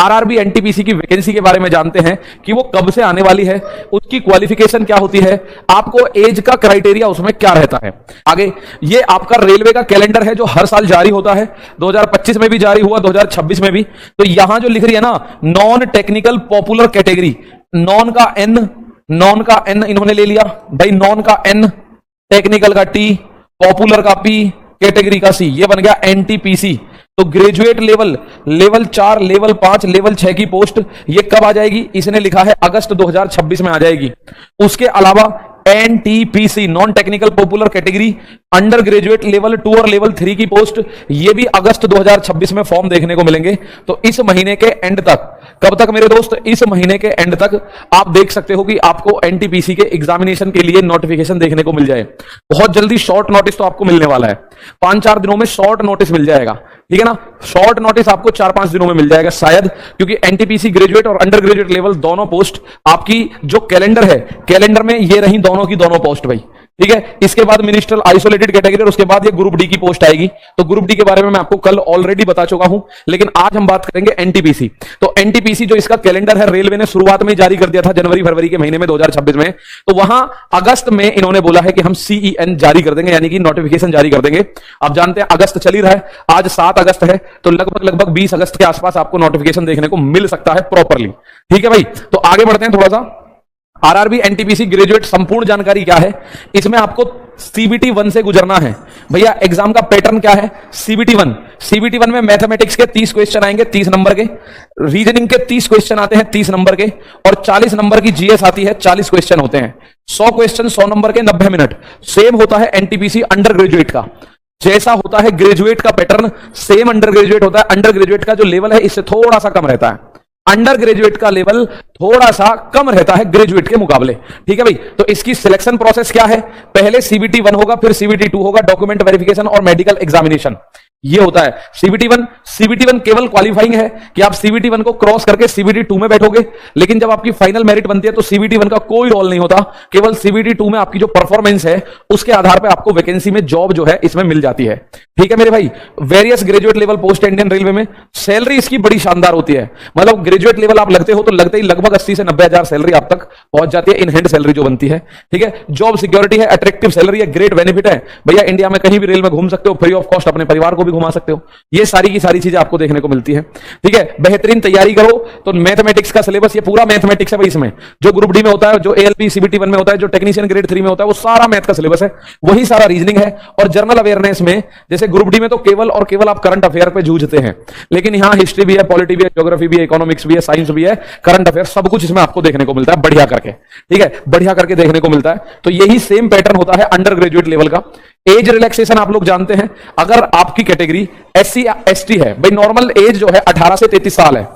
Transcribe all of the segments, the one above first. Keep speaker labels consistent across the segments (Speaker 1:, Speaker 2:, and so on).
Speaker 1: RRB NTPC की vacancy के बारे में जानते हैं कि वो कब से आने वाली है, उसकी क्वालिफिकेशन क्या होती है, आपको एज का क्राइटेरिया उसमें क्या रहता है। आगे ये आपका रेलवे का कैलेंडर है जो हर साल जारी होता है, 2025 में भी जारी हुआ, 2026 में भी। तो यहां जो लिख रही है ना, non technical popular category, non का एन इन्होंने ले लिया भाई, नॉन का एन, टेक्निकल का टी, पॉपुलर का पी, कैटेगरी का सी, ये बन गया एनटीपीसी। तो graduate level, level 4, level 5, level 6 की पोस्ट ये कब आ जाएगी, इसने लिखा है अगस्त 2026 में आ जाएगी। उसके अलावा NTPC, non technical popular category, under graduate level 2 और लेवल 3 की पोस्ट, ये भी अगस्त 2026 में फॉर्म देखने को मिलेंगे। तो इस महीने के एंड तक, कब तक मेरे दोस्त, इस महीने के एंड तक आप देख सकते हो कि आपको एनटीपीसी के एग्जामिनेशन के लिए नोटिफिकेशन देखने को मिल जाए। बहुत जल्दी शॉर्ट नोटिस तो आपको मिलने वाला है, 5-4 दिनों में शॉर्ट नोटिस मिल जाएगा, ठीक है ना। शॉर्ट नोटिस आपको 4-5 दिनों में मिल जाएगा शायद, क्योंकि एनटीपीसी ग्रेजुएट और अंडर ग्रेजुएट लेवल दोनों पोस्ट आपकी जो कैलेंडर है, कैलेंडर में ये रही दोनों की दोनों पोस्ट भाई, ठीक है। इसके बाद मिनिस्ट्रियल आइसोलेटेड कैटेगरी और उसके बाद ये ग्रुप डी की पोस्ट आएगी। तो ग्रुप डी के बारे में मैं आपको कल ऑलरेडी बता चुका हूं, लेकिन आज हम बात करेंगे एनटीपीसी। तो एनटीपीसी जो इसका कैलेंडर है, रेलवे ने शुरुआत में जारी कर दिया था जनवरी फरवरी के महीने में 2026 में। तो वहां अगस्त में इन्होंने बोला है कि हम सीईएन जारी कर देंगे, यानी कि नोटिफिकेशन जारी कर देंगे। आप जानते हैं अगस्त चल ही रहा है, आज 7 अगस्त है, तो लगभग 20 अगस्त के आसपास आपको नोटिफिकेशन देखने को मिल सकता है प्रॉपरली, ठीक है भाई। तो आगे बढ़ते हैं थोड़ा सा। आरआरबी एनटीपीसी ग्रेजुएट संपूर्ण जानकारी क्या है, इसमें आपको सीबीटी 1 से गुजरना है भैया। एग्जाम का पैटर्न क्या है, सीबीटी 1 में मैथमेटिक्स के 30 क्वेश्चन आएंगे 30 नंबर के, रीजनिंग के 30 क्वेश्चन आते हैं 30 नंबर के, और 40 नंबर की जीएस आती है, 40 क्वेश्चन होते हैं, 100 क्वेश्चन 100 नंबर के, 90 मिनट। सेम होता है एनटीपीसी अंडर ग्रेजुएट का, जैसा होता है ग्रेजुएट का पैटर्न सेम अंडर ग्रेजुएट होता है। अंडर ग्रेजुएट का जो लेवल है इससे थोड़ा सा कम रहता है, अंडर ग्रेजुएट का लेवल थोड़ा सा कम रहता है ग्रेजुएट के मुकाबले, ठीक है भाई। तो इसकी सिलेक्शन प्रोसेस क्या है, पहले सीबीटी 1 होगा, फिर सीबीटी 2 होगा, डॉक्यूमेंट वेरिफिकेशन और मेडिकल एग्जामिनेशन, ये होता है। सीबीटी 1 केवल क्वालिफाइंग है कि आप सीबीटी 1 को क्रॉस करके सीबीटी 2 में बैठोगे, लेकिन जब आपकी फाइनल मेरिट बनती है तो सीबीटी 1 का कोई रोल नहीं होता, केवल सीबीटी 2 में आपकी जो परफॉर्मेंस है उसके आधार पर आपको वैकेंसी में जॉब जो है इसमें मिल जाती है, ठीक है मेरे भाई। Various graduate level post Indian railway में सैलरी इसकी बड़ी शानदार होती है, मतलब ग्रेजुएट लेवल आप लगते हो तो लगते ही लगभग 80 से 90 हजार सैलरी आप तक पहुंच जाती है, इन हैंड सैलरी जो बनती है, ठीक है। जॉब सिक्योरिटी है, अट्रैक्टिव सैलरी है, ग्रेट बेनिफिट है भैया। इंडिया में कहीं भी रेल में घूम सकते हो फ्री ऑफ कॉस्ट, अपने परिवार को भी घुमा सकते हो, ये सारी की सारी चीजें आपको देखने को मिलती है, ठीक है। बेहतरीन तैयारी करो। तो मैथमेटिक्स का सिलेबस ये पूरा मैथमेटिक्स है भाई, इसमें जो ग्रुप डी में होता है, जो एएलपी सीबीटी 1 में होता है, जो टेक्नीशियन ग्रेड 3 में होता है, वो सारा मैथ का सिलेबस है, वही सारा रीजनिंग है। और जनरल अवेयरनेस में जैसे ग्रुप डी में तो केवल और केवल आप करंट अफेयर पे जूझते हैं, लेकिन यहां हिस्ट्री भी है, पॉलिटी भी है, ज्योग्राफी भी है, इकोनॉमिक्स भी है, साइंस भी है, करंट अफेयर, सब कुछ इसमें आपको देखने को मिलता है बढ़िया करके, ठीक है, बढ़िया करके देखने को मिलता है। तो यही सेम पैटर्न होता है अंडर ग्रेजुएट लेवल का। एज रिलैक्सेशन आप लोग जानते हैं, अगर आपकी कैटेगरी एससी या एसटी है भाई, नॉर्मल एज जो है 18 से 33 साल है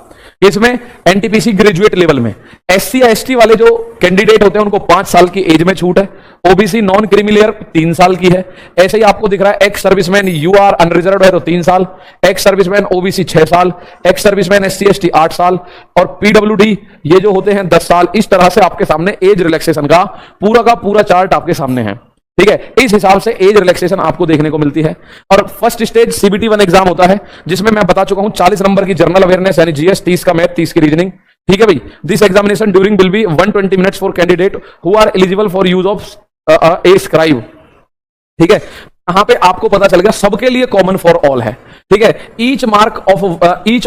Speaker 1: इसमें एनटीपीसी ग्रेजुएट लेवल में। एससी या एसटी वाले जो कैंडिडेट होते हैं उनको 5 साल की एज में छूट है। ओबीसी नॉन क्रीमी 3 साल की है। ऐसे ही आपको दिख रहा है एक्स सर्विसमैन यूआर अनरिजर्व है तो 3 साल, एक्स सर्विसमैन ओबीसी 6 साल, एक्स सर्विसमैन एससी एसटी 8 साल, और पीडब्ल्यूडी ये जो होते हैं 10 साल। इस तरह से आपके सामने एज रिलैक्सेशन का पूरा चार्ट आपके सामने है, ठीक है। इस हिसाब से एज रिलैक्सेशन आपको देखने को मिलती है। और फर्स्ट स्टेज सीबीटी 1 एग्जाम होता है, जिसमें मैं बता चुका हूं 40 नंबर की जनरल अवेयरनेस यानी जीएस, 30 का मैथ, 30 की रीजनिंग, ठीक है भाई। This examination during will be 120 minutes for candidate who are eligible for use of a scribe, ठीक है। यहां पे आपको पता चल गया सबके लिए कॉमन फॉर ऑल है, ठीक है। ईच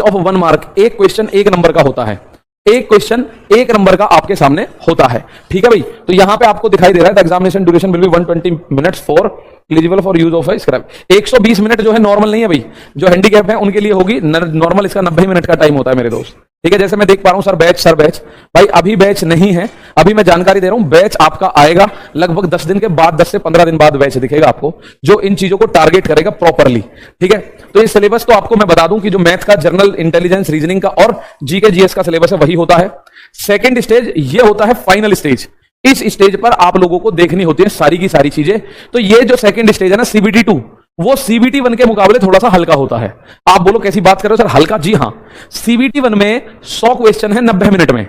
Speaker 1: ऑफ 1 मार्क, एक क्वेश्चन 1 नंबर का होता है, एक क्वेश्चन 1 नंबर का आपके सामने होता है, ठीक है भाई। तो यहां पे आपको दिखाई दे रहा है examination duration will be 120 minutes for eligible for use of scrap. 120 minute जो है नॉर्मल नहीं है भाई, जो हैंडीकैप है उनके लिए होगी, नॉर्मल इसका 90 मिनट का टाइम होता है मेरे दोस्त, ठीक है। जैसे मैं देख पा रहा हूं सर बैच भाई, अभी बैच नहीं है, अभी मैं जानकारी दे रहा हूं, बैच आपका आएगा लगभग 10 दिन के बाद, 10 से 15 दिन बाद बैच दिखेगा आपको, जो इन चीजों को टारगेट करेगा प्रॉपरली, ठीक है। तो ये सिलेबस तो आपको मैं बता दूं कि जो मैथ का, जनरल इंटेलिजेंस, रीजनिंग का और जीके जीएस का सिलेबस है वही होता है। सेकेंड स्टेज ये होता है फाइनल स्टेज, इस स्टेज पर आप लोगों को देखनी होती है सारी की सारी चीजें। तो ये जो सेकंड स्टेज है ना सीबीटी 2, वो सीबीटी 1 के मुकाबले थोड़ा सा हल्का होता है। आप बोलो कैसी बात कर रहे हो सर, हल्का? जी हां, सीबीटी 1 में 100 क्वेश्चन है 90 मिनट में,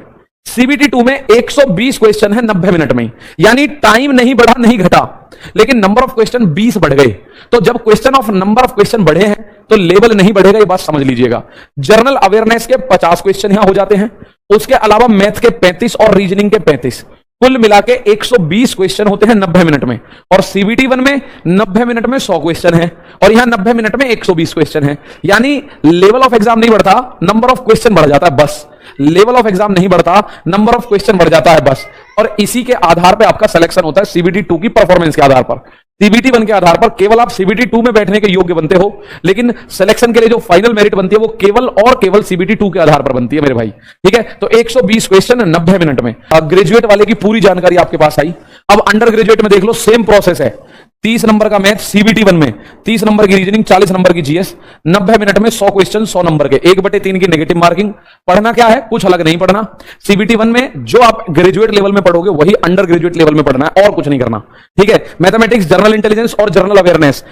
Speaker 1: सीबीटी 2 में 120 क्वेश्चन है 90 मिनट में, यानी टाइम नहीं बढ़ा नहीं घटा, लेकिन नंबर ऑफ क्वेश्चन 20 बढ़ गए। तो जब नंबर ऑफ क्वेश्चन बढ़े हैं तो लेवल नहीं बढ़ेगा, ये बात समझ लीजिएगा। जनरल अवेयरनेस के 50 क्वेश्चन यहां हो जाते हैं, उसके अलावा मैथ के 35 और रीजनिंग के 35, कुल मिला के 120 क्वेश्चन होते हैं 90 मिनट में। और सीबीटी 1 में 90 मिनट में 100 क्वेश्चन है और यहां 90 मिनट में 120 क्वेश्चन है, यानी लेवल ऑफ एग्जाम नहीं बढ़ता, नंबर ऑफ क्वेश्चन बढ़ जाता है बस। लेवल ऑफ एग्जाम नहीं बढ़ता, नंबर ऑफ क्वेश्चन बढ़ जाता है बस। और इसी के आधार पर आपका सिलेक्शन होता है सीबीटी 2 की परफॉर्मेंस के आधार पर। सीबीटी 1 के आधार पर केवल आप सीबीटी 2 में बैठने के योग्य बनते हो, लेकिन सिलेक्शन के लिए जो फाइनल मेरिट बनती है वो केवल और केवल सीबीटी 2 के आधार पर बनती है मेरे भाई, ठीक है। तो 120 क्वेश्चन 90 मिनट में। ग्रेजुएट वाले की पूरी जानकारी आपके पास आई। अब अंडर ग्रेजुएट में देख लो, सेम प्रोसेस है। 30 नंबर का मैथ सीबीटी 1 में, 30 नंबर की रीजनिंग, 40 नंबर की जीएस, 90 मिनट में 100 क्वेश्चन 100 नंबर के, 1/3 की नेगेटिव मार्किंग। पढ़ना क्या है, कुछ अलग नहीं पढ़ना। सीबीटी 1 में जो आप ग्रेजुएट लेवल में पढ़ोगे वही अंडर ग्रेजुएट लेवल में पढ़ना है, और कुछ नहीं करना, ठीक है। मैथमेटिक्स, जनरल इंटेलिजेंस और जनरल अवेयरनेस